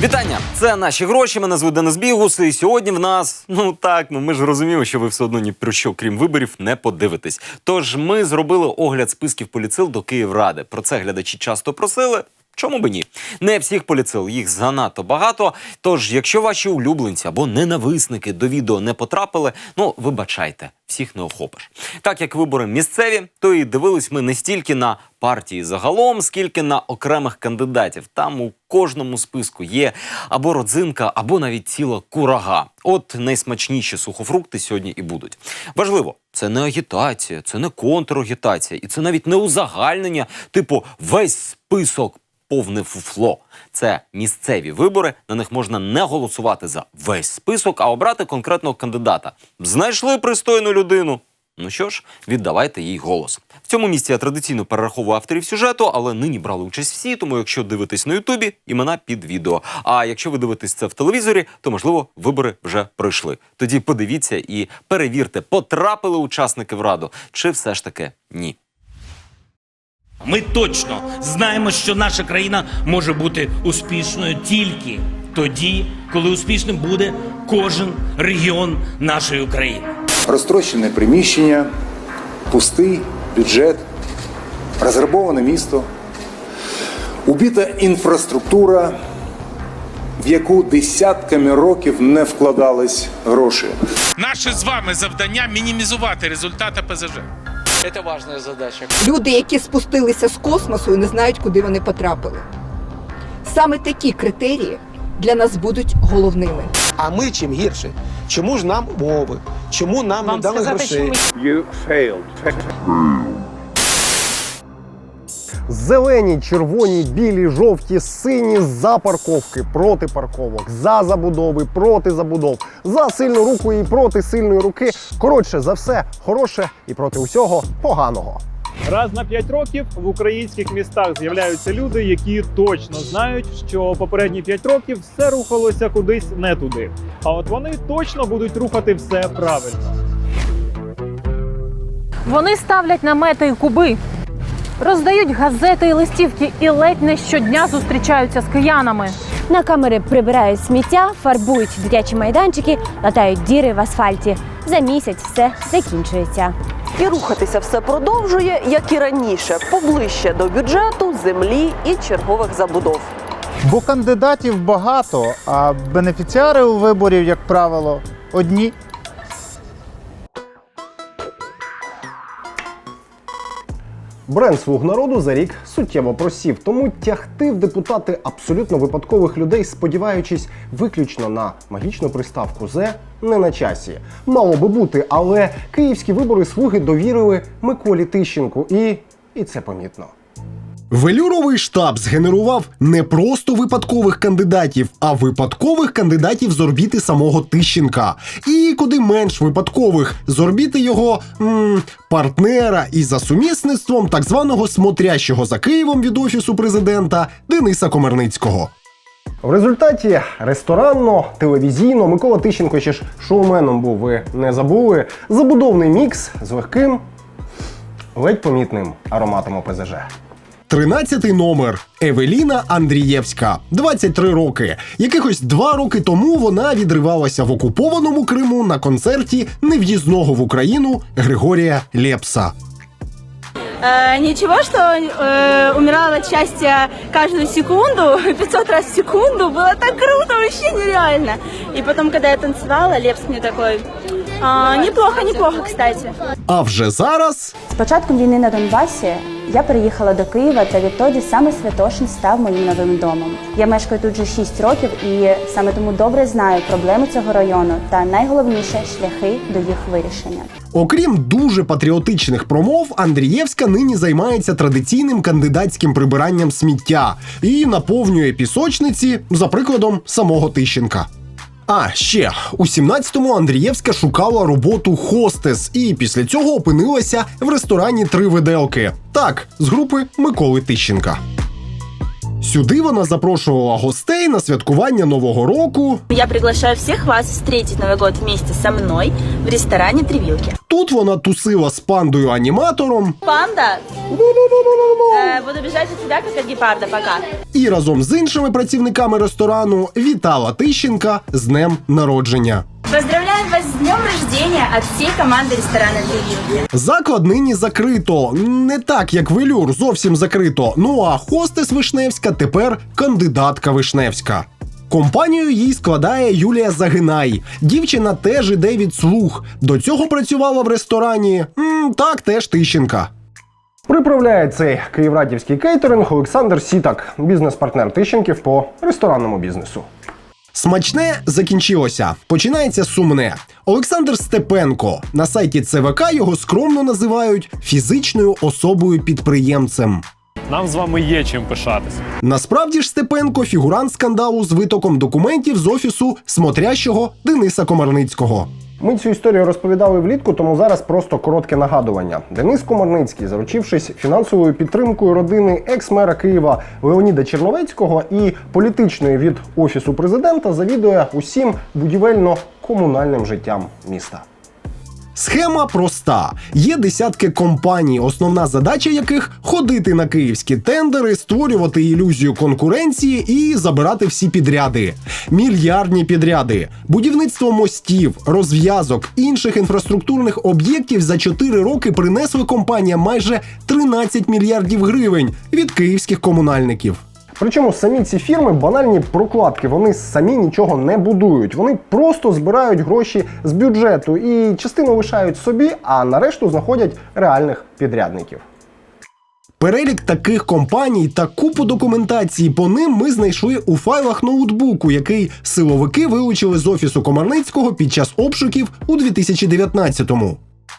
Вітання! Це «Наші гроші», мене звуть Денис Бігус, і сьогодні в нас, ми ж розуміємо, що ви все одно ні про що, крім виборів, не подивитесь. Тож ми зробили огляд списків поліцил до Київради. Про це глядачі часто просили. Чому б ні? Не всіх поліцил, їх занадто багато. Тож, якщо ваші улюбленці або ненависники до відео не потрапили, вибачайте, всіх не охопиш. Так як вибори місцеві, то і дивились ми не стільки на партії загалом, скільки на окремих кандидатів. Там у кожному списку є або родзинка, або навіть ціла курага. От найсмачніші сухофрукти сьогодні і будуть. Важливо, це не агітація, це не контрагітація, і це навіть не узагальнення, типу весь список повне фуфло. Це місцеві вибори, на них можна не голосувати за весь список, а обрати конкретного кандидата. Знайшли пристойну людину? Ну що ж, віддавайте їй голос. В цьому місці я традиційно перераховую авторів сюжету, але нині брали участь всі, тому якщо дивитесь на Ютубі, імена під відео. А якщо ви дивитесь це в телевізорі, то, можливо, вибори вже пройшли. Тоді подивіться і перевірте, потрапили учасники в Раду, чи все ж таки ні. Ми точно знаємо, що наша країна може бути успішною тільки тоді, коли успішним буде кожен регіон нашої України. Розтрощене приміщення, пустий бюджет, розграбоване місто, убита інфраструктура, в яку десятками років не вкладались гроші. Наше з вами завдання – мінімізувати результати ПЗЖ. Це важлива задача. Люди, які спустилися з космосу і не знають, куди вони потрапили. Саме такі критерії для нас будуть головними. А ми чим гірше? Чому ж нам мови? Чому нам не дали грошей? Зелені, червоні, білі, жовті, сині за парковки, проти парковок, за забудови, проти забудов, за сильну руку і проти сильної руки. Коротше, за все хороше і проти усього поганого. Раз на 5 років в українських містах з'являються люди, які точно знають, що попередні 5 років все рухалося кудись не туди. А от вони точно будуть рухати все правильно. Вони ставлять намети і куби, роздають газети і листівки і ледь не щодня зустрічаються з киянами. На камери прибирають сміття, фарбують дитячі майданчики, латають діри в асфальті. За місяць все закінчується. І рухатися все продовжує, як і раніше, поближче до бюджету, землі і чергових забудов. Бо кандидатів багато, а бенефіціари у виборів, як правило, одні. Бренд «Слуг народу» за рік суттєво просів, тому тягти в депутати абсолютно випадкових людей, сподіваючись виключно на магічну приставку «Зе», не на часі. Мало би бути, але київські вибори «Слуги» довірили Миколі Тищенку, і це помітно. Велюровий штаб згенерував не просто випадкових кандидатів, а випадкових кандидатів з орбіти самого Тищенка. І куди менш випадкових з орбіти його партнера і за сумісництвом так званого смотрящого за Києвом від Офісу президента Дениса Комарницького. В результаті ресторанно, телевізійно Микола Тищенко ще ж шоуменом був, ви не забули, забудовний мікс з легким, ледь помітним ароматом ОПЗЖ. 13-й номер. Евеліна Андрієвська. 23 роки. Якихось 2 роки тому вона відривалася в окупованому Криму на концерті нев'їзного в Україну Григорія Лепса. Ничего, что умирала от счастья каждую секунду, 500 раз в секунду, было так круто, вообще нереально. И потом, когда я танцевала, Лепс мне такой, неплохо, кстати. А вже зараз... З початком війни на Донбасі я переїхала до Києва, та відтоді саме Святошин став моїм новим домом. Я мешкаю тут вже 6 років і саме тому добре знаю проблеми цього району та найголовніше – шляхи до їх вирішення. Окрім дуже патріотичних промов, Андрієвська нині займається традиційним кандидатським прибиранням сміття і наповнює пісочниці, за прикладом, самого Тищенка. А ще у 17-му Андрієвська шукала роботу хостес і після цього опинилася в ресторані «Три виделки». Так, з групи Миколи Тищенка. Сюди вона запрошувала гостей на святкування Нового року. Я приглашаю всіх вас встретить Новий год вместе со мною в ресторані «Три вилки». Тут вона тусила з пандою-аніматором Панда? Буду бежать от тебя, как от гепарда, пока. і разом з іншими працівниками ресторану вітала Тищенка з днем народження. Поздравляем вас с днем рождения от всей команды ресторана «Вилюрки». Заклад нині закрито. Не так, як Велюр, зовсім закрито. Ну а хостес Вишневська тепер кандидатка Вишневська. Компанію їй складає Юлія Загинай. Дівчина теж іде від слуг. До цього працювала в ресторані. Так, теж Тищенка. Приправляє цей київрадівський кейтеринг Олександр Сітак, бізнес-партнер Тищенків по ресторанному бізнесу. Смачне закінчилося. Починається сумне. Олександр Степенко. На сайті ЦВК його скромно називають фізичною особою-підприємцем. Нам з вами є чим пишатися. Насправді ж Степенко – фігурант скандалу з витоком документів з офісу смотрящого Дениса Комарницького. Ми цю історію розповідали влітку, тому зараз просто коротке нагадування. Денис Комарницький, заручившись фінансовою підтримкою родини екс-мера Києва Леоніда Черновецького і політичної від Офісу президента, завідує усім будівельно-комунальним життям міста. Схема проста. Є десятки компаній, основна задача яких – ходити на київські тендери, створювати ілюзію конкуренції і забирати всі підряди. Мільярдні підряди. Будівництво мостів, розв'язок, інших інфраструктурних об'єктів за 4 роки принесли компаніям майже 13 мільярдів гривень від київських комунальників. Причому самі ці фірми банальні прокладки, вони самі нічого не будують. Вони просто збирають гроші з бюджету і частину лишають собі, а на решту знаходять реальних підрядників. Перелік таких компаній та купу документації по ним ми знайшли у файлах ноутбуку, який силовики вилучили з Офісу Комарницького під час обшуків у 2019-му.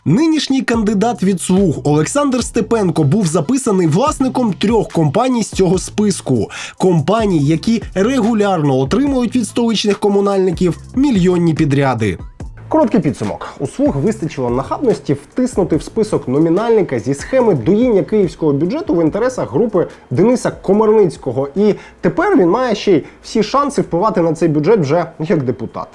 Нинішній кандидат від слуг Олександр Степенко був записаний власником 3 компаній з цього списку. Компаній, які регулярно отримують від столичних комунальників мільйонні підряди. Короткий підсумок. У слуг вистачило нахабності втиснути в список номінальника зі схеми доїння київського бюджету в інтересах групи Дениса Комарницького. І тепер він має ще й всі шанси впливати на цей бюджет вже як депутат.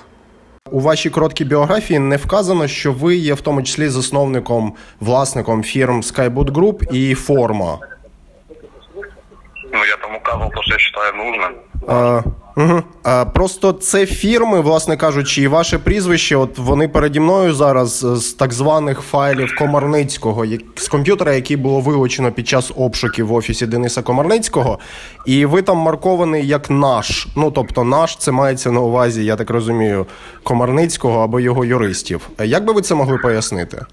У вашій короткій біографії не вказано, що ви є в тому числі засновником, власником фірм Skyboot Group і Forma. Ну, я там указывал то, что я считаю нужным. Просто це фірми, власне кажучи, і ваше прізвище, от вони переді мною зараз з так званих файлів Комарницького, з комп'ютера, який було вилучено під час обшуків в офісі Дениса Комарницького, і ви там маркований як наш. Ну, тобто наш, це мається на увазі, я так розумію, Комарницького або його юристів. Як би ви це могли пояснити?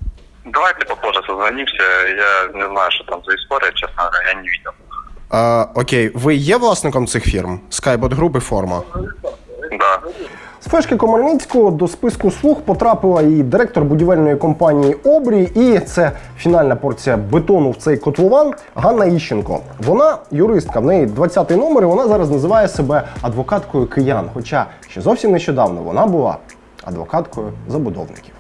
Давайте попозже созвонимся. Я не знаю, что там за история, честно говоря, я не видел. Окей, ви є власником цих фірм? Skyboot Group і Forma? Да. З флешки Комарницького до списку слуг потрапила і директор будівельної компанії «Обрій», і це фінальна порція бетону в цей котлован Ганна Іщенко. Вона юристка, в неї 20-й номер, і вона зараз називає себе адвокаткою киян. Хоча ще зовсім нещодавно вона була адвокаткою забудовників.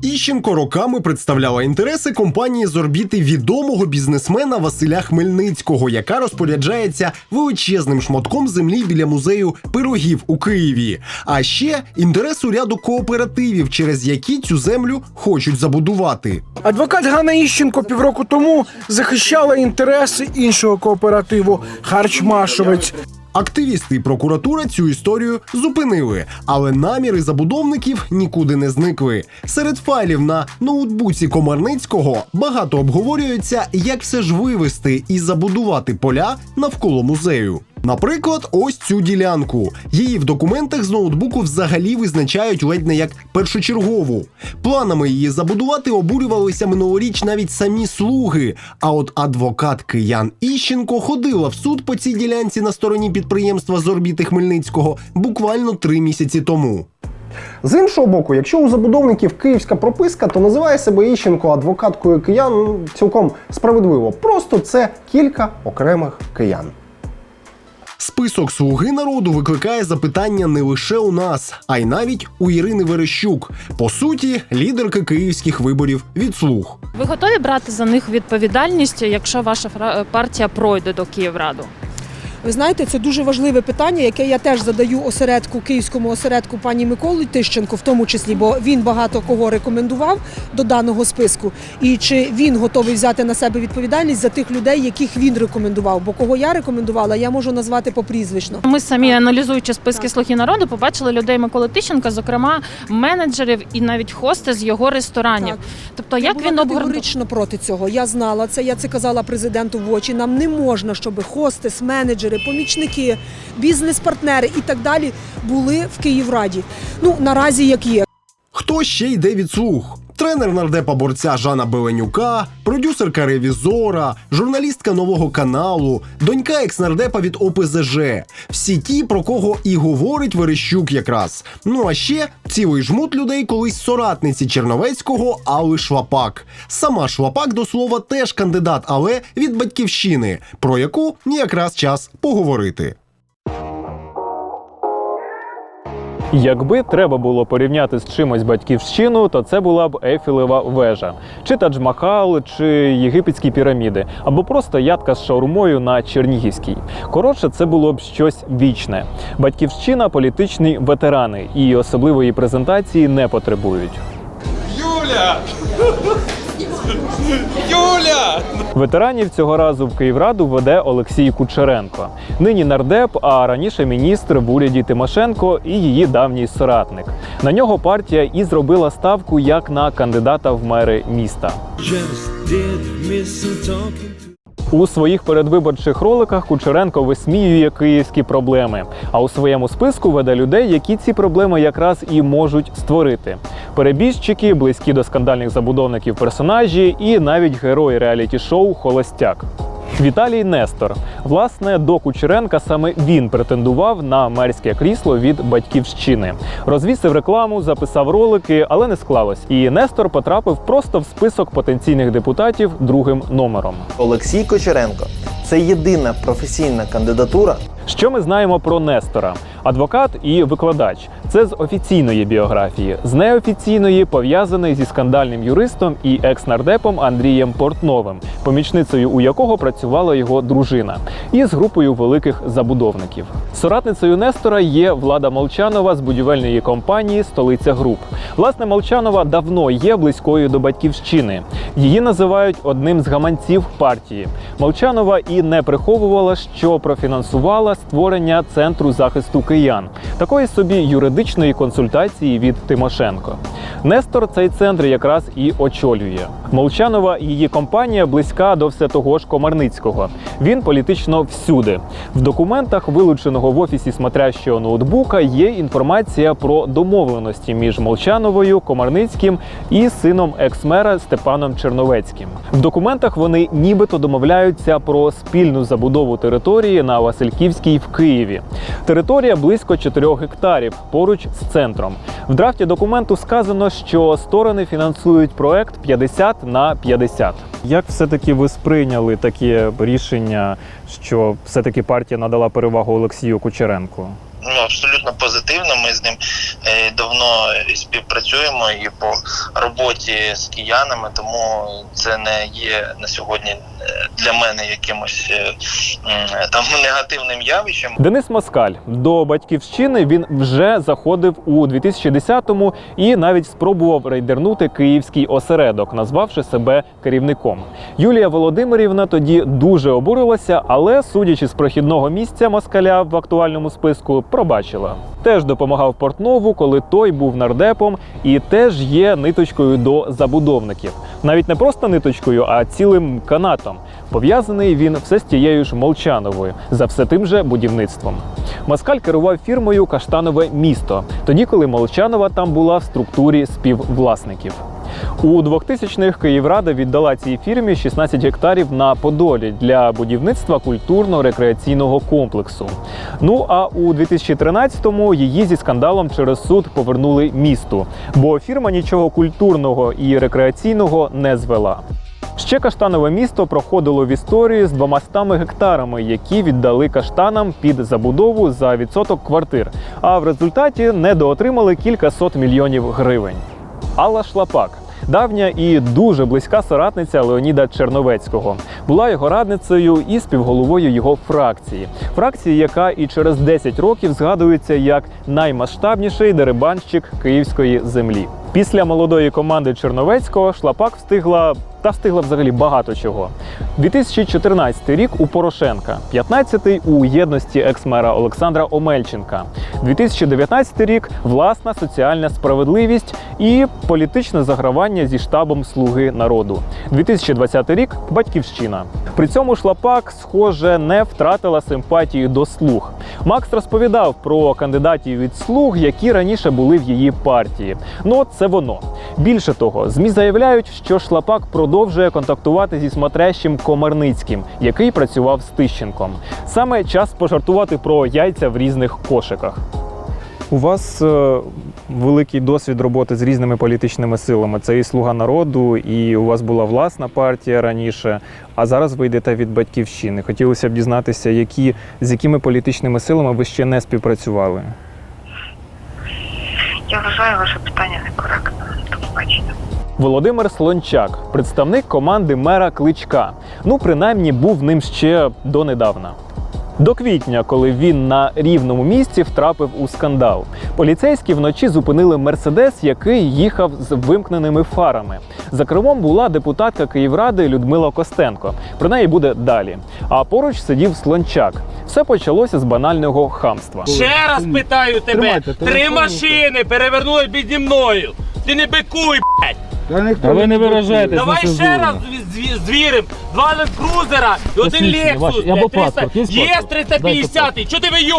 Іщенко роками представляла інтереси компанії з орбіти відомого бізнесмена Василя Хмельницького, яка розпоряджається величезним шматком землі біля музею пирогів у Києві. А ще інтересу ряду кооперативів, через які цю землю хочуть забудувати. Адвокат Ганна Іщенко півроку тому захищала інтереси іншого кооперативу «Харчмашовець». Активісти і прокуратура цю історію зупинили, але наміри забудовників нікуди не зникли. Серед файлів на ноутбуці Комарницького багато обговорюється, як все ж вивести і забудувати поля навколо музею. Наприклад, ось цю ділянку. Її в документах з ноутбуку взагалі визначають ледь не як першочергову. Планами її забудувати обурювалися минулоріч навіть самі слуги. А от адвокат киян Іщенко ходила в суд по цій ділянці на стороні підприємства з орбіти Хмельницького буквально 3 місяці тому. З іншого боку, якщо у забудовників київська прописка, то називає себе Іщенко адвокаткою киян цілком справедливо. Просто це кілька окремих киян. Список «Слуги народу» викликає запитання не лише у нас, а й навіть у Ірини Верещук. По суті, лідерки київських виборів від «Слуг». Ви готові брати за них відповідальність, якщо ваша партія пройде до Київраду? Ви знаєте, це дуже важливе питання, яке я теж задаю київському осередку пані Миколі Тищенко, в тому числі, бо він багато кого рекомендував до даного списку. І чи він готовий взяти на себе відповідальність за тих людей, яких він рекомендував? Бо кого я рекомендувала, я можу назвати попрізвично. Ми самі, аналізуючи списки «Слуги народу», побачили людей Миколи Тищенка, зокрема менеджерів і навіть хости з його ресторанів. Так. Тобто, Я як була він категорично проти цього. Я знала це, я це казала президенту в очі. Нам не можна, щоб хостес, менеджери, помічники, бізнес-партнери і так далі були в Київраді. Ну, наразі як є. Хто ще йде від «Слуг»? Тренер нардепа-борця Жана Беленюка, продюсерка «Ревізора», журналістка «Нового каналу», донька екс-нардепа від ОПЗЖ. Всі ті, про кого і говорить Верещук якраз. Ну а ще цілий жмут людей колись соратниці Черновецького Алли Шлапак. Сама Шлапак, до слова, теж кандидат, але від «Батьківщини», про яку якраз час поговорити. Якби треба було порівняти з чимось Батьківщину, то це була б Ейфелева вежа, чи Тадж-Махал, чи єгипетські піраміди, або просто ядка з шаурмою на Чернігівській. Коротше, це було б щось вічне. Батьківщина – політичні ветерани, і особливої презентації не потребують. Юля! Юля! Ветеранів цього разу в Київраду веде Олексій Кучеренко. Нині нардеп, а раніше міністр в уряді Тимошенко і її давній соратник. На нього партія і зробила ставку як на кандидата в мери міста. У своїх передвиборчих роликах Кучеренко висміює київські проблеми, а у своєму списку веде людей, які ці проблеми якраз і можуть створити. Перебіжчики, близькі до скандальних забудовників персонажі і навіть герой реаліті-шоу «Холостяк». Віталій Нестор. Власне, до Кучеренка саме він претендував на мерське крісло від Батьківщини. Розвісив рекламу, записав ролики, але не склалось. І Нестор потрапив просто в список потенційних депутатів другим номером. Олексій Кучеренко – це єдина професійна кандидатура. Що ми знаємо про Нестора? Адвокат і викладач. Це з офіційної біографії. З неофіційної пов'язаний зі скандальним юристом і екс-нардепом Андрієм Портновим, помічницею у якого працювала його дружина, і з групою великих забудовників. Соратницею Нестора є Влада Молчанова з будівельної компанії «Столиця Груп». Власне, Молчанова давно є близькою до Батьківщини. Її називають одним з гаманців партії. Молчанова і не приховувала, що профінансувала створення Центру захисту киян, такої собі юридичної консультації від Тимошенко. Нестор цей центр якраз і очолює. Молчанова і її компанія близька до все того ж Комарницького. Він політично всюди. В документах, вилученого в офісі смотрящого ноутбука, є інформація про домовленості між Молчановою, Комарницьким і сином екс-мера Степаном Черновецьким. В документах вони нібито домовляються про спільну забудову території на Васильківській в Києві. Територія близько 4 гектарів, поруч з центром. В драфті документу сказано, що сторони фінансують проект 50/50. Як все-таки ви сприйняли таке рішення, що все-таки партія надала перевагу Олексію Кучеренку? Ну, абсолютно позитивно. Ми з ним давно співпрацюємо і по роботі з киянами, тому це не є на сьогодні для мене якимось там негативним явищем. Денис Москаль. До Батьківщини він вже заходив у 2010-му і навіть спробував рейдернути київський осередок, назвавши себе керівником. Юлія Володимирівна тоді дуже обурилася, але, судячи з прохідного місця Москаля в актуальному списку, пробачила. Теж допомагав Портнову, коли той був нардепом, і теж є ниточкою до забудовників. Навіть не просто ниточкою, а цілим канатом. Пов'язаний він все з тією ж Молчановою, за все тим же будівництвом. Москаль керував фірмою «Каштанове місто», тоді, коли Молчанова там була в структурі співвласників. У 2000-х Київрада віддала цій фірмі 16 гектарів на Подолі для будівництва культурно-рекреаційного комплексу. Ну а у 2013-му її зі скандалом через суд повернули місту, бо фірма нічого культурного і рекреаційного не звела. Ще Каштанове місто проходило в історії з 200 гектарами, які віддали каштанам під забудову за відсоток квартир, а в результаті недоотримали кількасот мільйонів гривень. Алла Шлапак. давня і дуже близька соратниця Леоніда Черновецького. Була його радницею і співголовою його фракції. Фракції, яка і через 10 років згадується як наймасштабніший дерибанщик київської землі. Після молодої команди Черновецького Шлапак встигла взагалі багато чого. 2014 рік у Порошенка, 15-й у єдності екс-мера Олександра Омельченка, 2019 рік власна соціальна справедливість і політичне загравання зі штабом «Слуги народу», 2020 рік – Батьківщина. При цьому Шлапак, схоже, не втратила симпатії до «Слуг». Макс розповідав про кандидатів від «Слуг», які раніше були в її партії. Ну от це воно. Більше того, ЗМІ заявляють, що Шлапак продовжує контактувати зі смотрящим Комарницьким, який працював з Тищенком. Саме час пожартувати про яйця в різних кошиках. У вас великий досвід роботи з різними політичними силами. Це і «Слуга народу», і у вас була власна партія раніше, а зараз ви йдете від «Батьківщини». Хотілося б дізнатися, з якими політичними силами ви ще не співпрацювали. Я вважаю ваше питання некоректним. До побачення. Володимир Слончак, представник команди мера Кличка. Ну, принаймні, був ним ще донедавна. До квітня, коли він на рівному місці втрапив у скандал. Поліцейські вночі зупинили «Мерседес», який їхав з вимкненими фарами. За кермом була депутатка Київради Людмила Костенко. Про неї буде далі. А поруч сидів Слончак. Все почалося з банального хамства. Ще раз питаю тебе, 3 машини перевернули піді мною. Ти не бикуй, блядь! Та ви не виражаєтесь. Давай ще раз звірим. 2 лендкрузера і 1 Лексус. Є 350-й. Чого ти вийоб?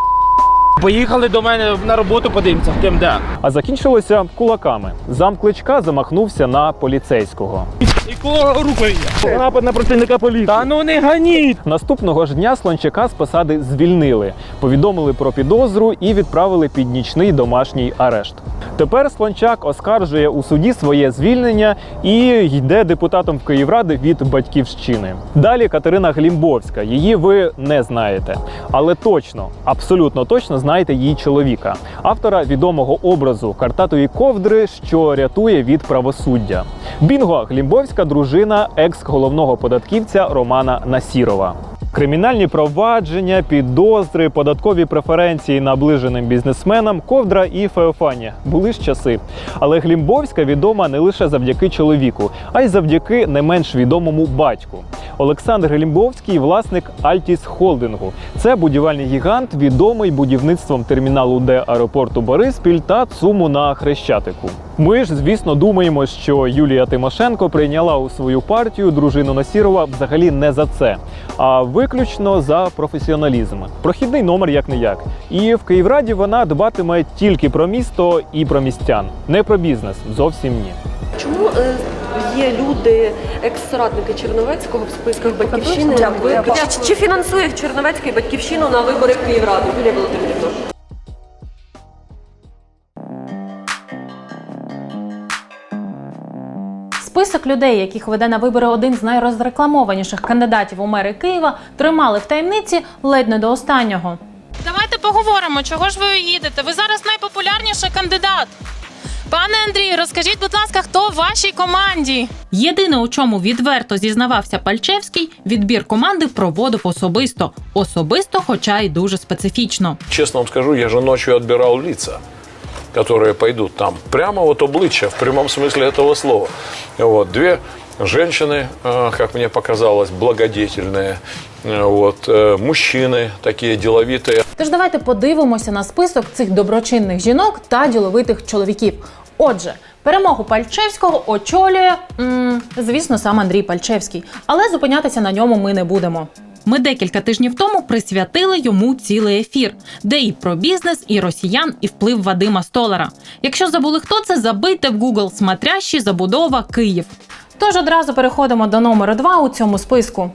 Поїхали до мене на роботу, подивимося, хто де. А закінчилося кулаками. Зам Кличка замахнувся на поліцейського. І кого рукою? Напад на працівника поліції. Та ну не ганіть! Наступного ж дня Слончака з посади звільнили, повідомили про підозру і відправили під нічний домашній арешт. Тепер Слончак оскаржує у суді своє звільнення і йде депутатом в Київради від «Батьківщини». Далі Катерина Глімбовська. Її ви не знаєте. Але точно, абсолютно точно знаєте її чоловіка. Автора відомого образу «Картатої ковдри, що рятує від правосуддя». Бінго, Глімбовська – дружина екс-головного податківця Романа Насірова. Кримінальні провадження, підозри, податкові преференції наближеним бізнесменам, Ковдра і Феофанія. Були ж часи. Але Глімбовська відома не лише завдяки чоловіку, а й завдяки не менш відомому батьку. Олександр Глімбовський – власник Альтіс Холдингу. Це будівельний гігант, відомий будівництвом терміналу Д аеропорту Бориспіль та ЦУМу на Хрещатику. Ми ж, звісно, думаємо, що Юлія Тимошенко прийняла у свою партію дружину Насірова взагалі не за це, а виключно за професіоналізм. Прохідний номер як-не-як. І в Київраді вона дбатиме тільки про місто і про містян. Не про бізнес. Зовсім ні. Чому є люди, екс-соратники Черновецького в списках «Батьківщини»? Чи фінансує Черновецький «Батьківщину» на вибори в Київраду? Юлія Володимирівна. Список людей, яких веде на вибори один з найрозрекламованіших кандидатів у мери Києва, тримали в таємниці ледь не до останнього. Давайте поговоримо, чого ж ви їдете? Ви зараз найпопулярніший кандидат. Пане Андрію, розкажіть, будь ласка, хто в вашій команді? Єдине, у чому відверто зізнавався Пальчевський, відбір команди проводив особисто. Особисто, хоча й дуже специфічно. Честно вам скажу, я же ночью отбирал лица, которые пойдут там. Прямо вот обличья, в прямом смысле этого слова. Вот, 2 женщины, как мне показалось, благодетельные. Вот, мужчины такие деловитые. Тож давайте подивимося на список цих доброчинних жінок та діловитих чоловіків. Отже, перемогу Пальчевського очолює, звісно, сам Андрій Пальчевський. Але зупинятися на ньому ми не будемо. Ми декілька тижнів тому присвятили йому цілий ефір, де і про бізнес, і росіян, і вплив Вадима Столара. Якщо забули, хто це, забийте в Google «Смотрящий, забудова, Київ». Тож одразу переходимо до номера 2 у цьому списку.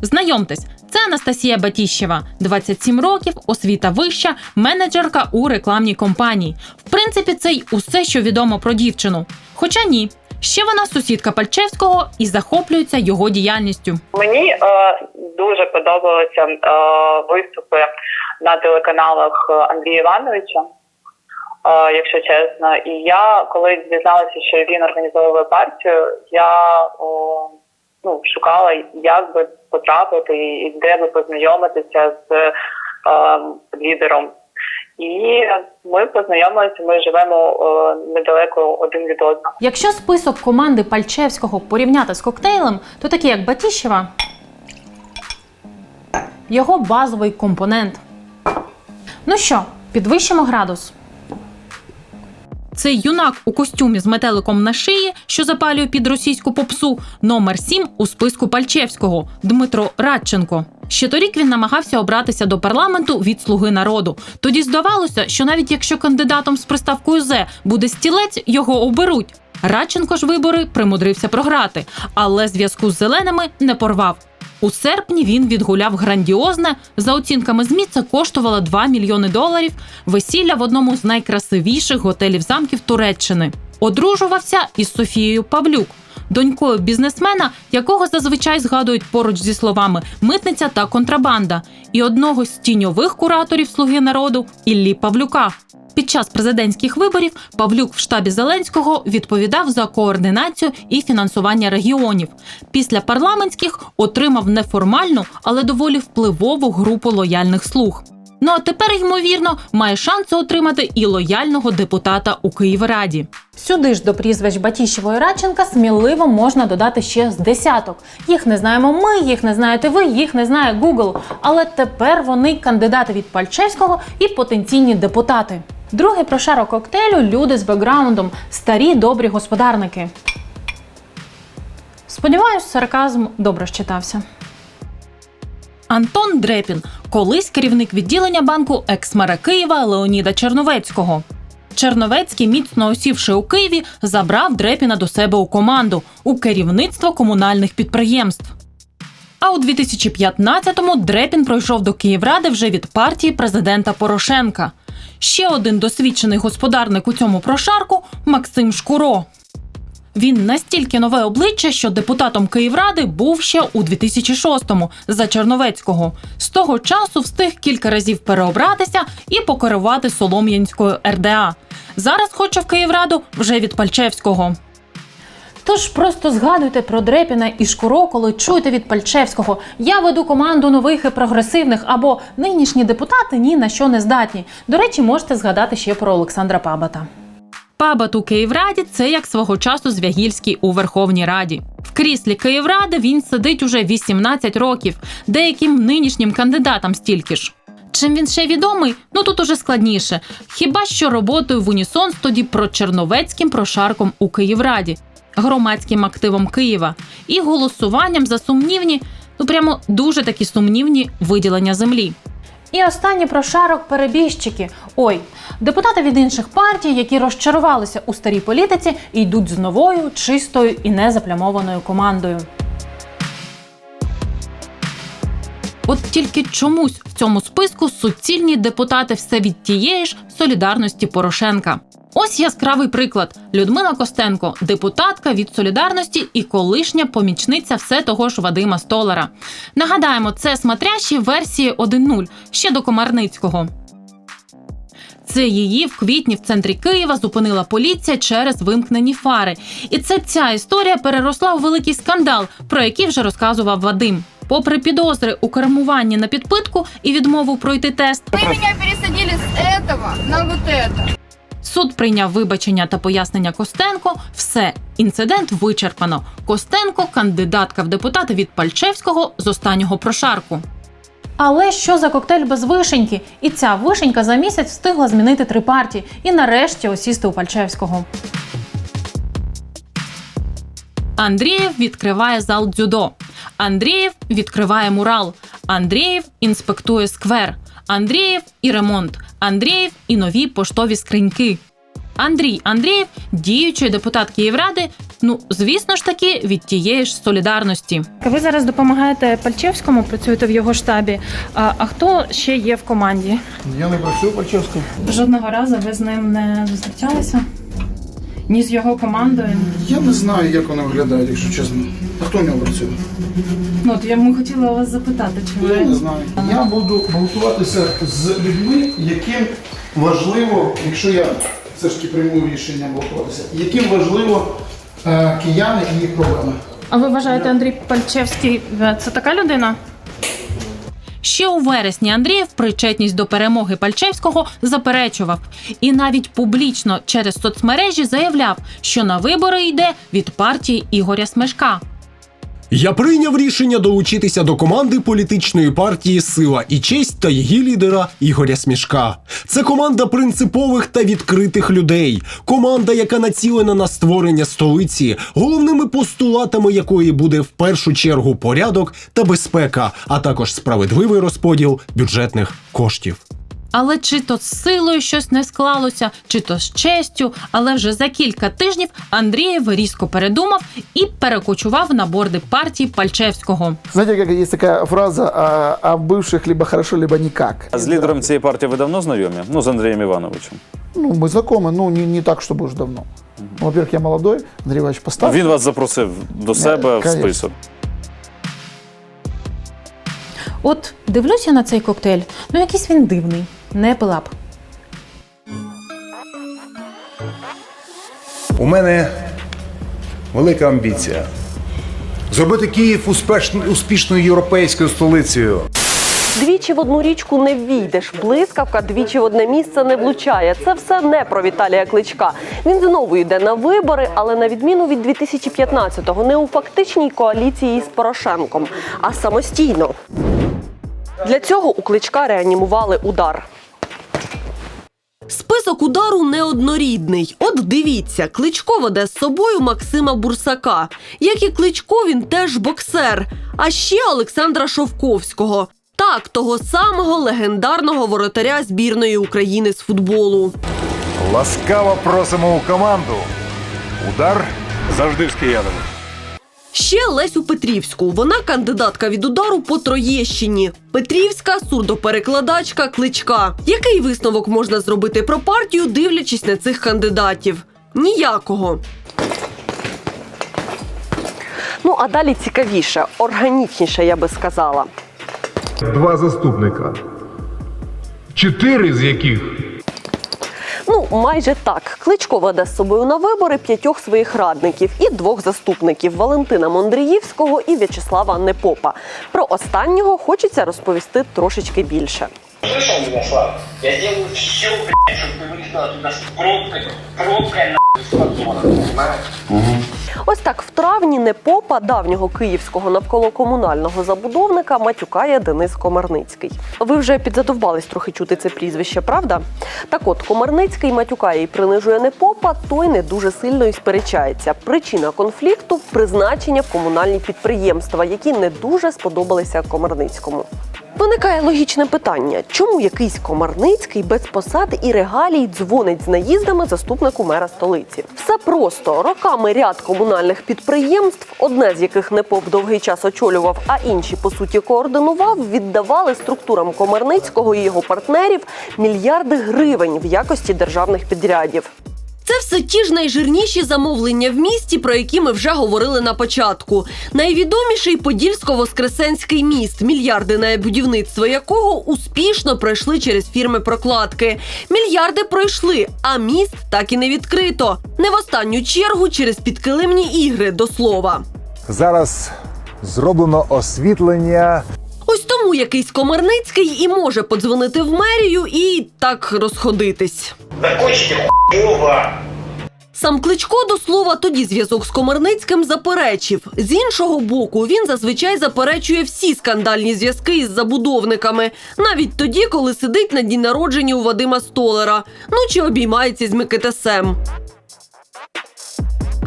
Знайомтесь, це Анастасія Батіщева, 27 років, освіта вища, менеджерка у рекламній компанії. В принципі, це й усе, що відомо про дівчину. Хоча ні. Ще вона сусідка Пальчевського і захоплюється його діяльністю. Мені дуже подобалися виступи на телеканалах Андрія Івановича. якщо чесно. І я, коли дізналася, що він організовує партію, я шукала, як би потрапити і де би познайомитися з лідером. І ми познайомилися, ми живемо недалеко один від одного. Якщо список команди Пальчевського порівняти з коктейлем, то такі як Батіщева – його базовий компонент. Ну що, підвищимо градус. Цей юнак у костюмі з метеликом на шиї, що запалює під російську попсу, номер 7 у списку Пальчевського – Дмитро Радченко. Ще торік він намагався обратися до парламенту від «Слуги народу». Тоді здавалося, що навіть якщо кандидатом з приставкою «Зе» буде стілець, його оберуть. Радченко ж вибори примудрився програти, але зв'язку з зеленими не порвав. У серпні він відгуляв грандіозне, за оцінками ЗМІ це коштувало $2 мільйони, весілля в одному з найкрасивіших готелів-замків Туреччини. Одружувався із Софією Павлюк, донькою бізнесмена, якого зазвичай згадують поруч зі словами «митниця» та «контрабанда», і одного з тіньових кураторів «Слуги народу» Іллі Павлюка. Під час президентських виборів Павлюк в штабі Зеленського відповідав за координацію і фінансування регіонів. Після парламентських отримав неформальну, але доволі впливову групу лояльних слуг. Ну а тепер, ймовірно, має шанси отримати і лояльного депутата у Київраді. Сюди ж до прізвищ Батіщевої, Радченка сміливо можна додати ще з десяток. Їх не знаємо ми, їх не знаєте ви, їх не знає Google. Але тепер вони кандидати від Пальчевського і потенційні депутати. Другий прошарок коктейлю – люди з бекграундом, старі добрі господарники. Сподіваюсь, сарказм добре считався. Антон Дрепін – колись керівник відділення банку екс-мера Києва Леоніда Черновецького. Черновецький, міцно осівши у Києві, забрав Дрепіна до себе у команду – у керівництво комунальних підприємств. А у 2015-му Дрепін пройшов до Київради вже від партії президента Порошенка. Ще один досвідчений господарник у цьому прошарку – Максим Шкуро. Він настільки нове обличчя, що депутатом Київради був ще у 2006-му за Черновецького. З того часу встиг кілька разів переобратися і покерувати Солом'янською РДА. Зараз хоче в Київраду вже від Пальчевського. Тож просто згадуйте про Дрепіна і Шкуро, коли чуєте від Пальчевського «Я веду команду нових і прогресивних» або «Нинішні депутати ні на що не здатні». До речі, можете згадати ще про Олександра Пабата. Пабат у Київраді – це як свого часу Звягільський у Верховній Раді. В кріслі Київради він сидить уже 18 років, деяким нинішнім кандидатам стільки ж. Чим він ще відомий? Ну тут уже складніше. Хіба що роботою в унісон з тоді прочерновецьким прошарком у Київраді, громадським активом Києва і голосуванням за сумнівні, прямо дуже такі сумнівні виділення землі. І останній прошарок – перебіжчики. Депутати від інших партій, які розчарувалися у старій політиці і йдуть з новою, чистою і незаплямованою командою. От тільки чомусь в цьому списку суцільні депутати все від тієї ж солідарності Порошенка. Ось яскравий приклад. Людмила Костенко – депутатка від «Солідарності» і колишня помічниця все того ж Вадима Столара. Нагадаємо, це смотрящі версії 1.0, ще до Комарницького. Це її в квітні в центрі Києва зупинила поліція через вимкнені фари. І це ця історія переросла у великий скандал, про який вже розказував Вадим. Попри підозри у кермуванні на підпитку і відмову пройти тест, Ви мене пересадили з цього на вот это. Суд прийняв вибачення та пояснення Костенко. Все, інцидент вичерпано. Костенко – кандидатка в депутати від Пальчевського з останнього прошарку. Але що за коктейль без вишеньки? І ця вишенька за місяць встигла змінити 3 партії і нарешті осісти у Пальчевського. Андрієв відкриває зал дзюдо. Андрієв відкриває мурал. Андрієв інспектує сквер. Андрієв і ремонт. Андрієв і нові поштові скриньки. Андрій Андрієв – діючий депутат Київради, звісно ж таки, від тієї ж солідарності. Ви зараз допомагаєте Пальчевському, працюєте в його штабі. А хто ще є в команді? Я не працюю Пальчевським. Жодного разу ви з ним не зустрічалися? Ні з його командою? Я не знаю, як вони виглядають, якщо чесно. А хто в нього працює? Я хотіла вас запитати, чи ви... Я не знаю. Я буду балотуватися з людьми, яким важливо, якщо я все ж таки прийму рішення блокуватися, яким важливо кияни і їх проблеми? А ви вважаєте, Андрій Пальчевський це така людина? Ще у вересні Андрієв причетність до перемоги Пальчевського заперечував. І навіть публічно через соцмережі заявляв, що на вибори йде від партії Ігоря Смешка. Я прийняв рішення долучитися до команди політичної партії «Сила і честь» та її лідера Ігоря Смешка. Це команда принципових та відкритих людей. Команда, яка націлена на створення столиці, головними постулатами якої буде в першу чергу порядок та безпека, а також справедливий розподіл бюджетних коштів. Але чи то з силою щось не склалося, чи то з честю, але вже за кілька тижнів Андрієв різко передумав і перекочував на борди партії Пальчевського. Знаєте, як є така фраза «а бывших либо хорошо, либо никак». А з лідером цієї партії ви давно знайомі? Ну, з Андрієм Івановичем. Ну, ми знайомі, не так, щоб уже давно. Во-первых, я молодой, Андрій Іванович поставив. Він вас запросив до себе в список. От дивлюся на цей коктейль, ну якийсь він дивний, не пила б. У мене велика амбіція зробити Київ успішною європейською столицею. Двічі в одну річку не ввійдеш, блискавка двічі в одне місце не влучає. Це все не про Віталія Кличка. Він знову йде на вибори, але на відміну від 2015-го не у фактичній коаліції з Порошенком, а самостійно. Для цього у Кличка реанімували «Удар». Список «Удару» неоднорідний. От дивіться, Кличко веде з собою Максима Бурсака. Як і Кличко, він теж боксер. А ще Олександра Шовковського. Так, того самого легендарного воротаря збірної України з футболу. Ласкаво просимо у команду. Удар завжди з киянами. Ще Лесю Петрівську. Вона кандидатка від «Удару» по Троєщині. Петрівська – сурдоперекладачка Кличка. Який висновок можна зробити про партію, дивлячись на цих кандидатів? Ніякого. Ну, а далі цікавіше, органічніше, я би сказала. 2 заступника. 4 з яких... Ну, майже так. Кличко веде з собою на вибори 5 своїх радників і 2 заступників – Валентина Мондріївського і В'ячеслава Непопа. Про останнього хочеться розповісти трошечки більше. Слышал меня, Слав? Я делаю все, блядь, чтобы ты вылезла туда с пробкой нахуй. Ось так в травні Непопа, давнього київського навколокомунального забудовника, матюкає Денис Комарницький. Ви вже підзадовбались трохи чути це прізвище, правда? Так от, Комарницький матюкає і принижує Непопа, той не дуже сильно і сперечається. Причина конфлікту – призначення в комунальні підприємства, які не дуже сподобалися Комарницькому. Виникає логічне питання, чому якийсь Комарницький без посади і регалій дзвонить з наїздами заступнику мера столиці? Все просто. Роками ряд комунальних підприємств, одне з яких Непоп довгий час очолював, а інші, по суті, координував, віддавали структурам Комарницького і його партнерів мільярди гривень в якості державних підрядів. Це все ті ж найжирніші замовлення в місті, про які ми вже говорили на початку. Найвідоміший Подільсько-Воскресенський міст, мільярди на будівництво якого успішно пройшли через фірми прокладки. Мільярди пройшли, а міст так і не відкрито. Не в останню чергу через підкилимні ігри, до слова. Зараз зроблено освітлення. Ось тому якийсь Комарницький і може подзвонити в мерію і так розходитись. Закончите хуёво. Сам Кличко, до слова, тоді зв'язок з Комарницьким заперечив. З іншого боку, він зазвичай заперечує всі скандальні зв'язки із забудовниками. Навіть тоді, коли сидить на дні народження у Вадима Столера. Ну чи обіймається з Микитасем.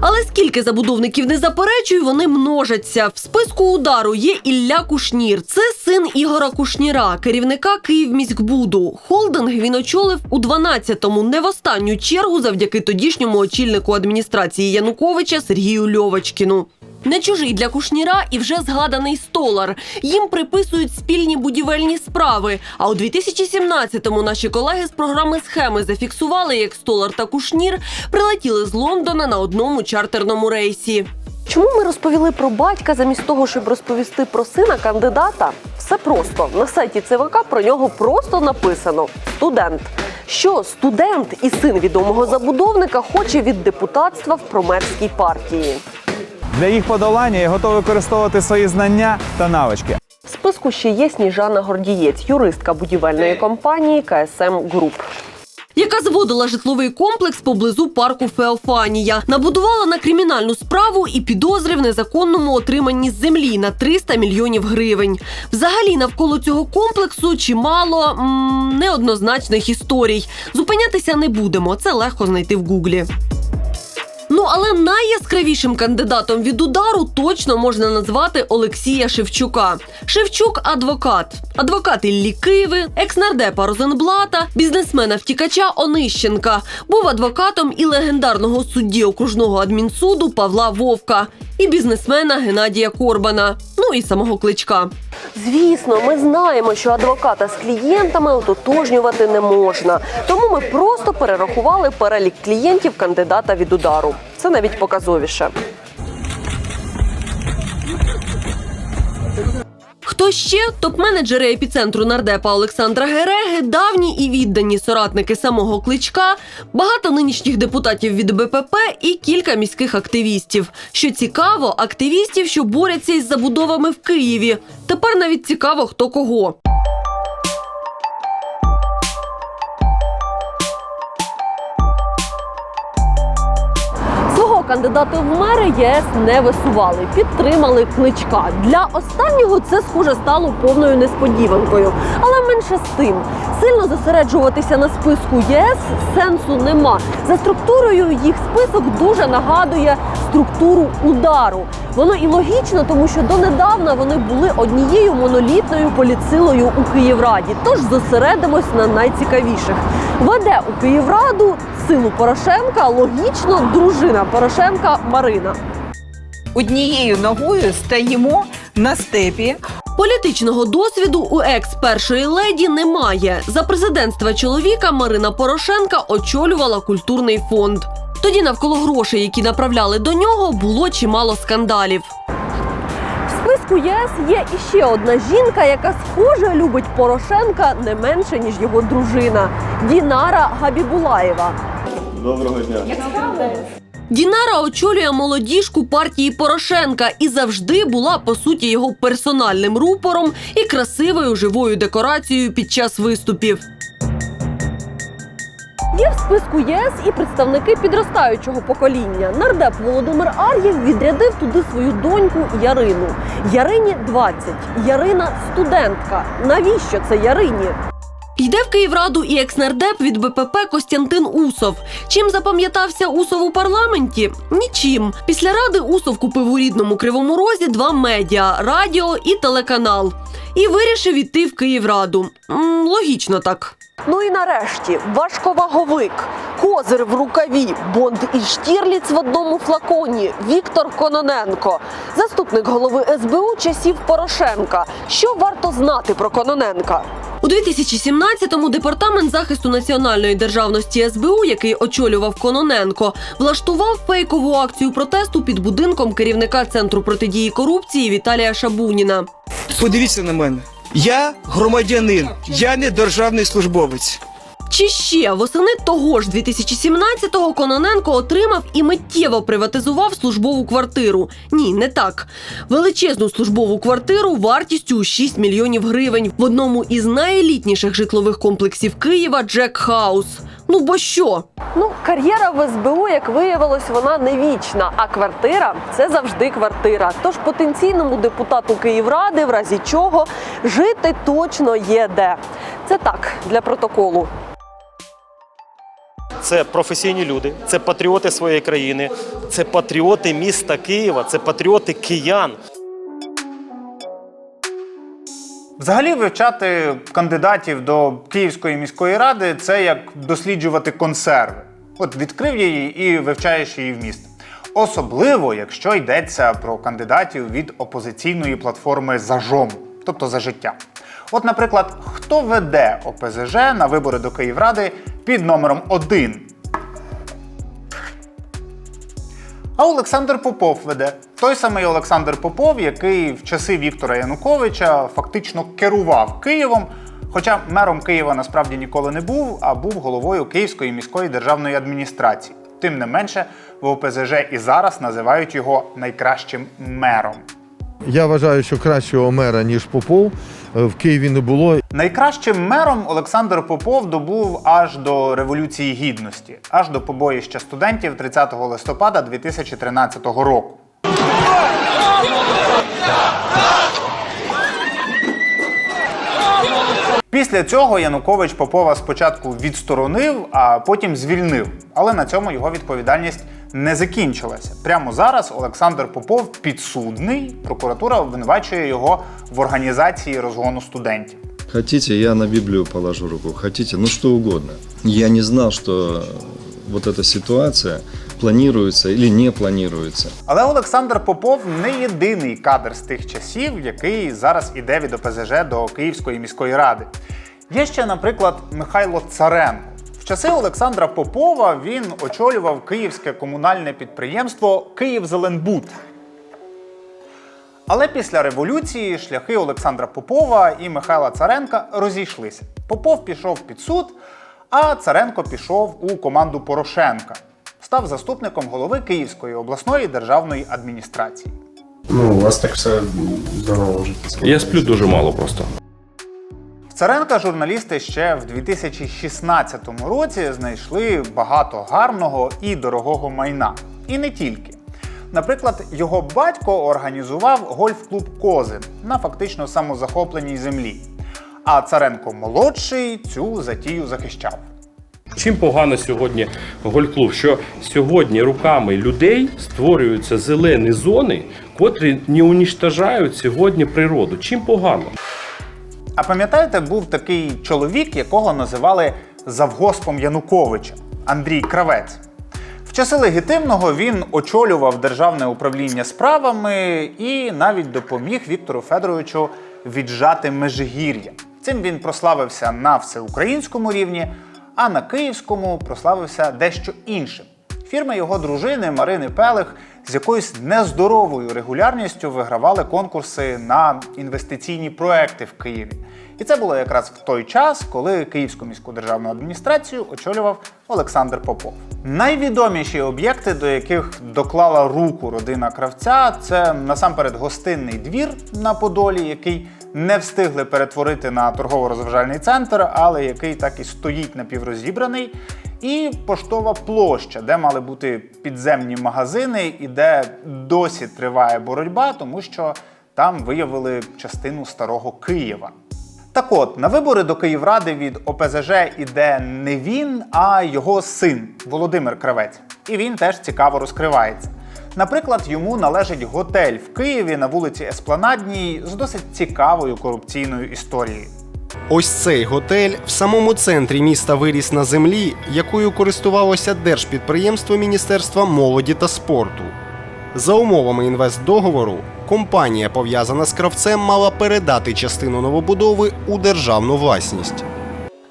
Але скільки забудовників не заперечує, вони множаться. В списку «Удару» є Ілля Кушнір. Це син Ігора Кушніра, керівника Київміськбуду. Холдинг він очолив у 12-му, не в останню чергу завдяки тодішньому очільнику адміністрації Януковича Сергію Льовочкіну. Не чужий для Кушніра і вже згаданий Столар. Їм приписують спільні будівельні справи. А у 2017-му наші колеги з програми «Схеми» зафіксували, як Столар та Кушнір прилетіли з Лондона на одному чартерному рейсі. Чому ми розповіли про батька замість того, щоб розповісти про сина кандидата? Все просто. На сайті ЦВК про нього просто написано «студент». що студент і син відомого забудовника хоче від депутатства в промерській партії. Для їх подолання я готовий використовувати свої знання та навички. В списку ще є Сніжана Гордієць, юристка будівельної компанії КСМ Груп, яка зводила житловий комплекс поблизу парку Феофанія. Набудувала на кримінальну справу і підозри в незаконному отриманні землі на 300 мільйонів гривень. Взагалі навколо цього комплексу чимало неоднозначних історій. Зупинятися не будемо, це легко знайти в Гуглі. Ну, але найяскравішим кандидатом від удару точно можна назвати Олексія Шевчука. Шевчук – адвокат. Адвокат Іллі Киви, екс-нардепа Розенблата, бізнесмена-втікача Онищенка. Був адвокатом і легендарного судді окружного адмінсуду Павла Вовка. І бізнесмена Геннадія Корбана. Ну і самого Кличка. Звісно, ми знаємо, що адвоката з клієнтами ототожнювати не можна. Тому ми просто перерахували перелік клієнтів кандидата від удару. Це навіть показовіше. Хто ще? Топ-менеджери епіцентру нардепа Олександра Гереги, давні і віддані соратники самого Кличка, багато нинішніх депутатів від БПП і кілька міських активістів. Що цікаво, активістів, що борються із забудовами в Києві. Тепер навіть цікаво, хто кого. Кандидати в мери ЄС не висували, підтримали Кличка. Для останнього це, схоже, стало повною несподіванкою. Але менше з тим, сильно зосереджуватися на списку ЄС сенсу нема. За структурою їх список дуже нагадує структуру удару. Воно і логічно, тому що донедавна вони були однією монолітною політсилою у Київраді. Тож зосередимось на найцікавіших. Веде у Київраду силу Порошенка, логічно, дружина Порошенка Марина. Однією ногою стоїмо на степі. Політичного досвіду у екс-першої леді немає. За президентства чоловіка Марина Порошенка очолювала культурний фонд. Тоді навколо грошей, які направляли до нього, було чимало скандалів. В списку ЄС є іще одна жінка, яка схоже любить Порошенка не менше, ніж його дружина – Дінара Габібулаєва. Доброго дня. Дінара очолює молодіжку партії Порошенка і завжди була, по суті, його персональним рупором і красивою живою декорацією під час виступів. Є в списку ЄС і представники підростаючого покоління. Нардеп Володимир Ар'єв відрядив туди свою доньку Ярину. Ярині 20. Ярина – студентка. Навіщо це Ярині? Йде в Київраду і екс-нардеп від БПП Костянтин Усов. Чим запам'ятався Усов у парламенті? Нічим. Після ради Усов купив у рідному Кривому Розі 2 медіа – радіо і телеканал. І вирішив іти в Київраду. Логічно так. Ну і нарешті, важковаговик, козир в рукаві, Бонд і Штірліц в одному флаконі, Віктор Кононенко, заступник голови СБУ часів Порошенка. Що варто знати про Кононенка? У 2017-му Департамент захисту національної державності СБУ, який очолював Кононенко, влаштував фейкову акцію протесту під будинком керівника Центру протидії корупції Віталія Шабуніна. Подивіться на мене. Я громадянин, я не державний службовець. Чи ще восени того ж 2017-го Кононенко отримав і миттєво приватизував службову квартиру. Ні, не так. Величезну службову квартиру вартістю у 6 мільйонів гривень в одному із найелітніших житлових комплексів Києва Джек Хаус. Ну бо що? Ну, кар'єра в СБУ, як виявилось, вона не вічна, а квартира – це завжди квартира. Тож потенційному депутату Київради, в разі чого, жити точно є де. Це так, для протоколу. Це професійні люди, це патріоти своєї країни, це патріоти міста Києва, це патріоти киян. Взагалі вивчати кандидатів до Київської міської ради – це як досліджувати консерви. От відкрив її і вивчаєш її вміст. Особливо, якщо йдеться про кандидатів від опозиційної платформи «За жом», тобто «За життя». От, наприклад, хто веде ОПЗЖ на вибори до Київради під номером 1? А Олександр Попов веде. Той самий Олександр Попов, який в часи Віктора Януковича фактично керував Києвом, Хоча мером Києва насправді ніколи не був, а був головою Київської міської державної адміністрації. Тим не менше, в ОПЗЖ і зараз називають його найкращим мером. Я вважаю, що кращого мера, ніж Попов, в Києві не було. Найкращим мером Олександр Попов добув аж до Революції Гідності, аж до побоїща студентів 30 листопада 2013 року. Після цього Янукович Попова спочатку відсторонив, а потім звільнив. Але на цьому його відповідальність не закінчилася. Прямо зараз Олександр Попов підсудний, прокуратура обвинувачує його в організації розгону студентів. Хотите, я на Библию положу руку, хотите, ну что угодно. Я не знал, что вот эта ситуация планируется или не планируется. Але Олександр Попов не єдиний кадр з тих часів, який зараз іде від ОПЗЖ до Київської міської ради. Є ще, наприклад, Михайло Царенко. В часи Олександра Попова він очолював київське комунальне підприємство «Київзеленбуд». Але після революції шляхи Олександра Попова і Михайла Царенка розійшлися. Попов пішов під суд, а Царенко пішов у команду Порошенка. Став заступником голови Київської обласної державної адміністрації. Ну, у вас так все здорово жити. Я сплю дуже мало просто. В Царенка журналісти ще в 2016 році знайшли багато гарного і дорогого майна. І не тільки. Наприклад, його батько організував гольф-клуб «Козин» на фактично самозахопленій землі. А Царенко-молодший цю затію захищав. Чим погано сьогодні гольф-клуб? Що сьогодні руками людей створюються зелені зони, котрі не уничтожають сьогодні природу. Чим погано? А пам'ятаєте, був такий чоловік, якого називали завгоспом Януковича – Андрій Кравець. В часи легітимного він очолював Державне управління справами і навіть допоміг Віктору Федоровичу віджати Межигір'я. Цим він прославився на всеукраїнському рівні, а на київському прославився дещо іншим. Фірми його дружини Марини Пелих з якоюсь нездоровою регулярністю вигравали конкурси на інвестиційні проекти в Києві. І це було якраз в той час, коли Київську міську державну адміністрацію очолював Олександр Попов. Найвідоміші об'єкти, до яких доклала руку родина Кравця, це насамперед гостинний двір на Подолі, який не встигли перетворити на торгово-розважальний центр, але який так і стоїть напіврозібраний, і Поштова площа, де мали бути підземні магазини і де досі триває боротьба, тому що там виявили частину старого Києва. Так от, на вибори до Київради від ОПЗЖ іде не він, а його син Володимир Кравець. І він теж цікаво розкривається. Наприклад, йому належить готель в Києві на вулиці Еспленадній з досить цікавою корупційною історією. Ось цей готель в самому центрі міста виріс на землі, якою користувалося держпідприємство Міністерства молоді та спорту. За умовами інвестдоговору, компанія, пов'язана з Кравцем, мала передати частину новобудови у державну власність.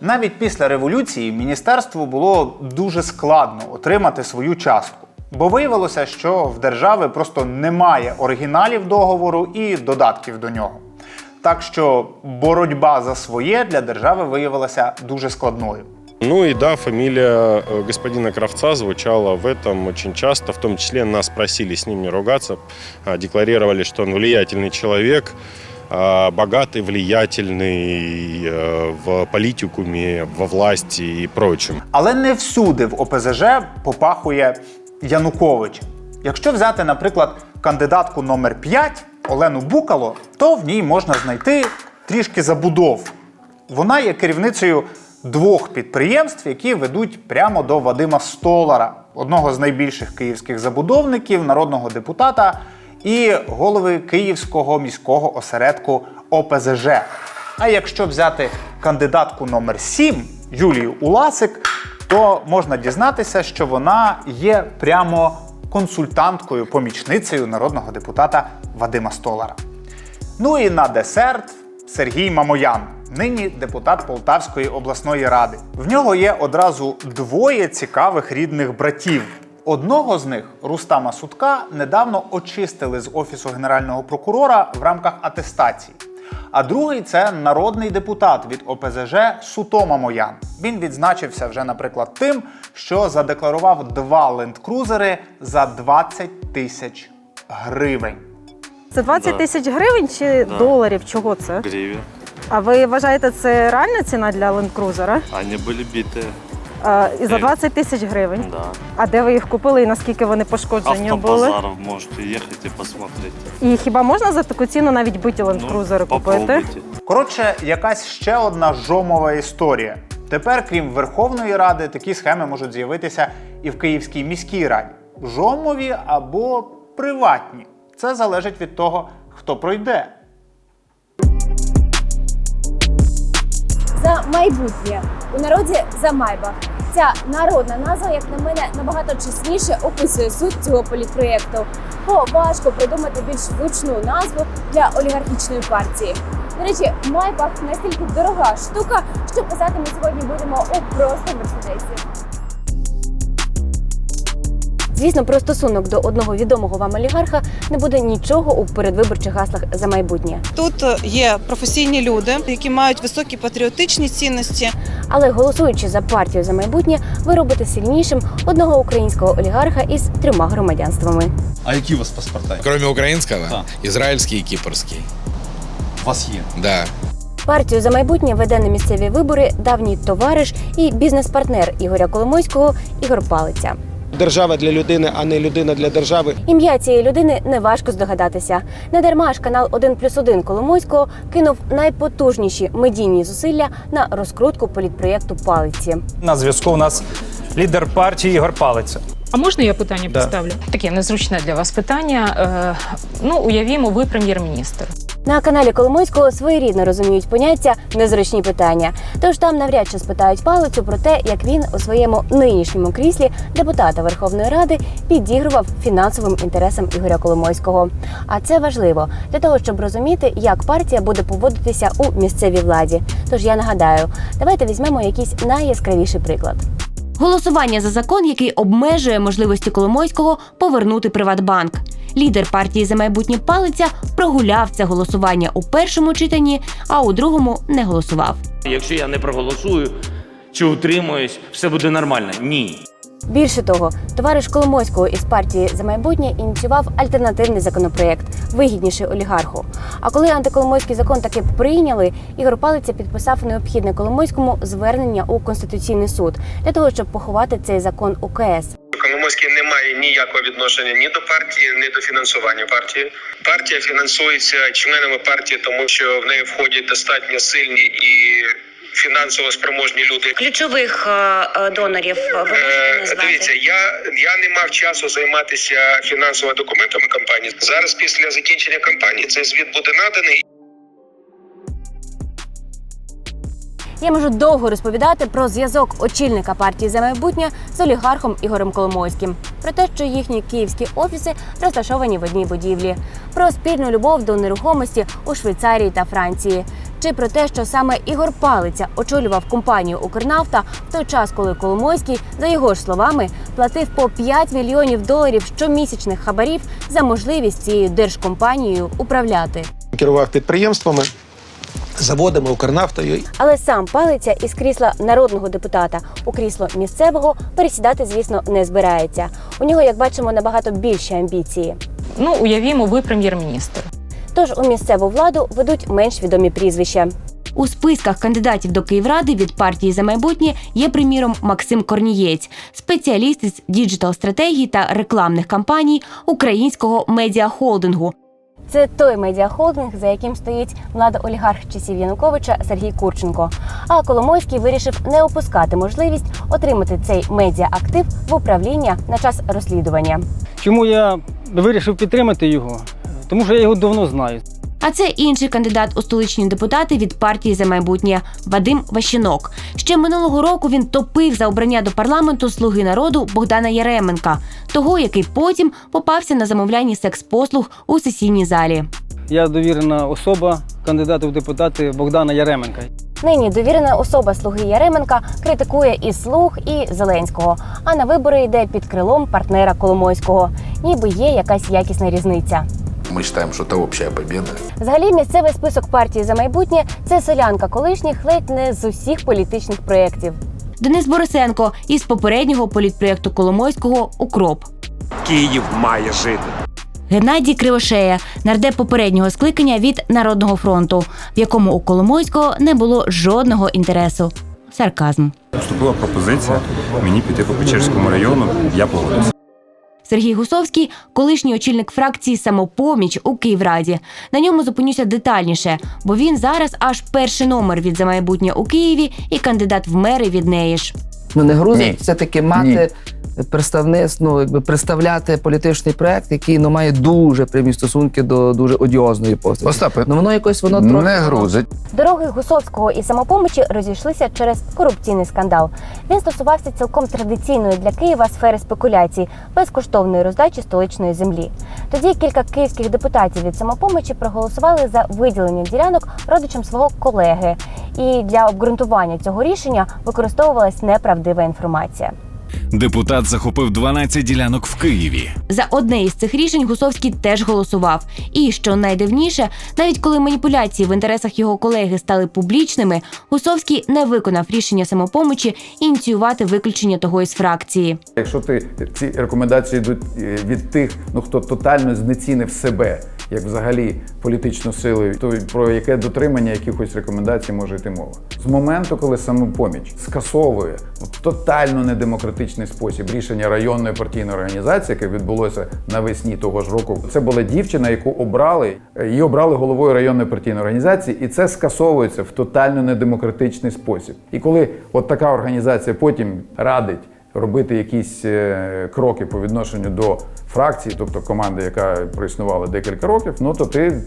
Навіть після революції міністерству було дуже складно отримати свою частку. Бо виявилося, що в держави просто немає оригіналів договору і додатків до нього. Так що боротьба за своє для держави виявилася дуже складною. Ну и да, фамилия господина Кравца звучала в этом очень часто, в том числе нас просили с ним не ругаться, декларировали, что он влиятельный человек, богатый, влиятельный в політикумі, во власті і прочим. Але не всюди в ОПЗЖ попахує Януковичем. Якщо взяти, наприклад, кандидатку номер 5 Олену Букало, то в ній можна знайти трішки забудов. Вона є керівницею 2 підприємств, які ведуть прямо до Вадима Столара, одного з найбільших київських забудовників, народного депутата і голови Київського міського осередку ОПЗЖ. А якщо взяти кандидатку номер 7 Юлію Уласик, то можна дізнатися, що вона є прямо консультанткою, помічницею народного депутата Вадима Столара. Ну і на десерт Сергій Мамоян, нині депутат Полтавської обласної ради. В нього є одразу 2 цікавих рідних братів. Одного з них, Рустама Сутка, недавно очистили з Офісу Генерального прокурора в рамках атестації. А другий – це народний депутат від ОПЗЖ Сутома Мамоян. Він відзначився вже, наприклад, тим, що задекларував 2 лендкрузери за 20 тисяч гривень. Це 20 тисяч гривень чи доларів? Чого це? Гривен. А ви вважаєте, це реальна ціна для лендкрузера? Они были битые. І за 20 тисяч гривень? Да. А де ви їх купили і наскільки вони пошкоджені були? Автобазар можете ехать и посмотреть. І хіба можна за таку ціну навіть биті лендкрузери купити? Попробуйте. Коротше, якась ще одна жомова історія. Тепер, крім Верховної Ради, такі схеми можуть з'явитися і в Київській міській раді. Жомові або приватні. Це залежить від того, хто пройде. За майбутнє. У народі за Майбах. Ця народна назва, як на мене, набагато чесніше описує суть цього політпроєкту. Бо важко придумати більш влучну назву для олігархічної партії. До речі, Майбах настільки дорога штука, що писати ми сьогодні будемо у просто мерседесі. Звісно, про стосунок до одного відомого вам олігарха не буде нічого у передвиборчих гаслах за майбутнє. Тут є професійні люди, які мають високі патріотичні цінності. Але голосуючи за партію за майбутнє, ви робите сильнішим одного українського олігарха із 3 громадянствами. А які у вас паспорта? Кроме українського, Так. ізраїльський і кіпрський. У вас є? Да. Партію за майбутнє веде на місцеві вибори давній товариш і бізнес-партнер Ігоря Коломойського Ігор Палиця. Держава для людини, а не людина для держави. Ім'я цієї людини неважко здогадатися. Недарма ж канал 1+1 Коломойського кинув найпотужніші медійні зусилля на розкрутку політпроєкту «Палиці». На зв'язку у нас лідер партії Ігор Палиця. А можна я питання поставлю? Таке незручне для вас питання. Уявімо, ви прем'єр-міністр. На каналі Коломойського своєрідно розуміють поняття «незручні питання». Тож там навряд чи спитають Палицю про те, як він у своєму нинішньому кріслі депутата Верховної Ради підігрував фінансовим інтересам Ігоря Коломойського. А це важливо для того, щоб розуміти, як партія буде поводитися у місцевій владі. Тож я нагадаю, давайте візьмемо якийсь найяскравіший приклад. Голосування за закон, який обмежує можливості Коломойського повернути Приватбанк. Лідер партії «За майбутнє» Палиця прогуляв це голосування у першому читанні, а у другому не голосував. Якщо я не проголосую чи утримуюсь, все буде нормально. Ні. Більше того, товариш Коломойського із партії «За майбутнє» ініціював альтернативний законопроєкт, вигідніший олігарху. А коли антиколомойський закон таки прийняли, Ігор Палиця підписав необхідне Коломойському звернення у Конституційний суд для того, щоб поховати цей закон у КС. Коломойський не має ніякого відношення ні до партії, ні до фінансування партії. Партія фінансується членами партії, тому що в неї входять достатньо сильні і фінансово спроможні люди. Ключових донорів ви можете назвати? Дивіться, я не мав часу займатися фінансовими документами компанії. Зараз після закінчення кампанії цей звіт буде наданий. Я можу довго розповідати про зв'язок очільника партії «За майбутнє» з олігархом Ігорем Коломойським, про те, що їхні київські офіси розташовані в одній будівлі, про спільну любов до нерухомості у Швейцарії та Франції, чи про те, що саме Ігор Палиця очолював компанію «Укрнафта» в той час, коли Коломойський, за його ж словами, платив по $5 мільйонів щомісячних хабарів за можливість цією держкомпанією управляти. Керував підприємствами, заводами, Укрнафтою. Але сам Палиця із крісла народного депутата у крісло місцевого пересідати, звісно, не збирається. У нього, як бачимо, набагато більші амбіції. Уявімо, ви прем'єр-міністр. Тож у місцеву владу ведуть менш відомі прізвища. У списках кандидатів до Київради від партії «За майбутнє» є, приміром, Максим Корнієць, спеціаліст із діджитал-стратегії та рекламних кампаній українського медіахолдингу. Це той медіахолдинг, за яким стоїть младоолігарх часів Януковича Сергій Курченко. А Коломойський вирішив не опускати можливість отримати цей медіаактив в управління на час розслідування. Чому я вирішив підтримати його? Тому що я його давно знаю. А це інший кандидат у столичні депутати від партії «За майбутнє» Вадим Ващенок. Ще минулого року він топив за обрання до парламенту «Слуги народу» Богдана Яременка, того, який потім попався на замовлянні секс-послуг у сесійній залі. Я довірена особа кандидата в депутати Богдана Яременка. Нині довірена особа «Слуги» Яременка критикує і «Слуг», і Зеленського, а на вибори йде під крилом партнера Коломойського. Ніби є якась якісна різниця. мы считаем, что это общая победа. Взагалі, місцевий список партії «За майбутнє» – це солянка колишніх ледь не з усіх політичних проєктів. Денис Борисенко із попереднього політпроєкту Коломойського «Укроп». Київ має жити. Геннадій Кривошея, нардеп попереднього скликання від «Народного фронту», в якому у Коломойського не було жодного інтересу. Сарказм. Поступила пропозиція мені піти по Печерському району, я погодився. Сергій Гусовський – колишній очільник фракції «Самопоміч» у Київраді. На ньому зупинюся детальніше, бо він зараз аж перший номер від «За майбутнє» у Києві і кандидат в мери від неї ж. Не грузить все-таки мати представництво, представляти політичний проект, який має дуже прямі стосунки до дуже одіозної постаті. Остапе, воно якось воно трохи не грузить. Дороги Гусовського і «Самопомочі» розійшлися через корупційний скандал. Він стосувався цілком традиційної для Києва сфери спекуляцій – безкоштовної роздачі столичної землі. Тоді кілька київських депутатів від «Самопомочі» проголосували за виділення ділянок родичам свого колеги. І для обґрунтування цього рішення використовувалась неправдива інформація. Депутат захопив 12 ділянок в Києві. За одне із цих рішень Гусовський теж голосував. І, що найдивніше, навіть коли маніпуляції в інтересах його колеги стали публічними, Гусовський не виконав рішення «Самопомочі» ініціювати виключення того із фракції. Якщо ці рекомендації йдуть від тих, хто тотально знецінив себе, як взагалі політичну силу, то про яке дотримання якихось рекомендацій може йти мова. З моменту, коли «Самопоміч» скасовує в тотально недемократичний спосіб рішення районної партійної організації, яке відбулося навесні того ж року, це була дівчина, яку її обрали головою районної партійної організації, і це скасовується в тотально недемократичний спосіб. І коли от така організація потім радить робити якісь кроки по відношенню до фракції, тобто команди, яка проіснувала декілька років, то ти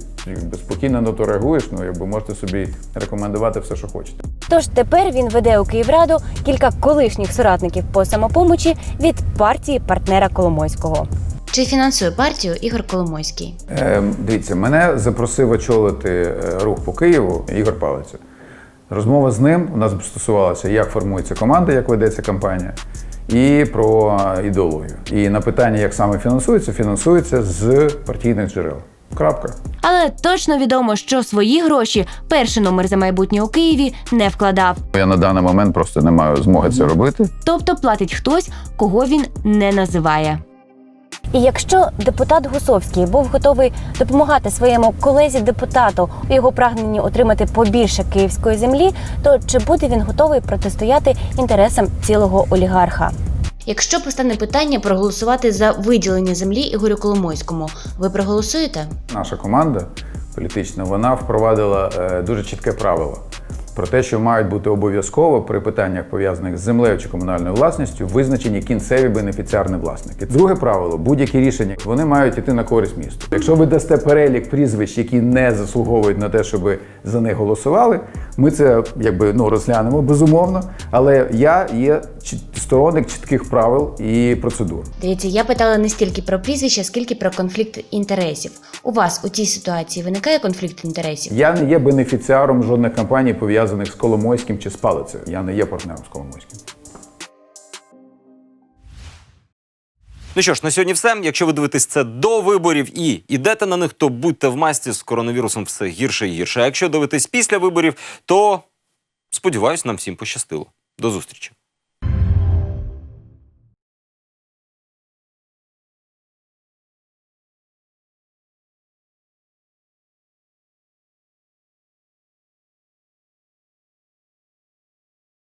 спокійно на то реагуєш, можете собі рекомендувати все, що хочете. Тож тепер він веде у Київраду кілька колишніх соратників по «Самопомочі» від партії партнера Коломойського. Чи фінансує партію Ігор Коломойський? Дивіться, мене запросив очолити рух по Києву Ігор Палиця. Розмова з ним у нас стосувалася, як формується команда, як ведеться кампанія, і про ідеологію. І на питання, як саме фінансується з партійних джерел. Крапка. Але точно відомо, що свої гроші перший номер «За майбутнє» у Києві не вкладав. Я на даний момент просто не маю змоги це робити. Тобто платить хтось, кого він не називає. І якщо депутат Гусовський був готовий допомагати своєму колезі-депутату у його прагненні отримати побільше київської землі, то чи буде він готовий протистояти інтересам цілого олігарха? Якщо постане питання проголосувати за виділення землі Ігорю Коломойському, ви проголосуєте? Наша команда політична, вона впровадила дуже чітке правило про те, що мають бути обов'язково при питаннях, пов'язаних з землею чи комунальною власністю, визначені кінцеві бенефіціарні власники. Друге правило – будь-які рішення, вони мають йти на користь місту. Якщо ви дасте перелік прізвищ, які не заслуговують на те, щоб за них голосували, ми це розглянемо, безумовно, але я є сторонник чітких правил і процедур. Дивіться, я питала не стільки про прізвища, скільки про конфлікт інтересів. У вас у цій ситуації виникає конфлікт інтересів? Я не є бенефіціаром жодних компаній, пов'язаних з Коломойським чи з Палицею. Я не є партнером з Коломойським. Ну що ж, на сьогодні все. Якщо ви дивитесь це до виборів і йдете на них, то будьте в масці, з коронавірусом все гірше і гірше. А якщо дивитесь після виборів, то, сподіваюсь, нам всім пощастило. До зустрічі.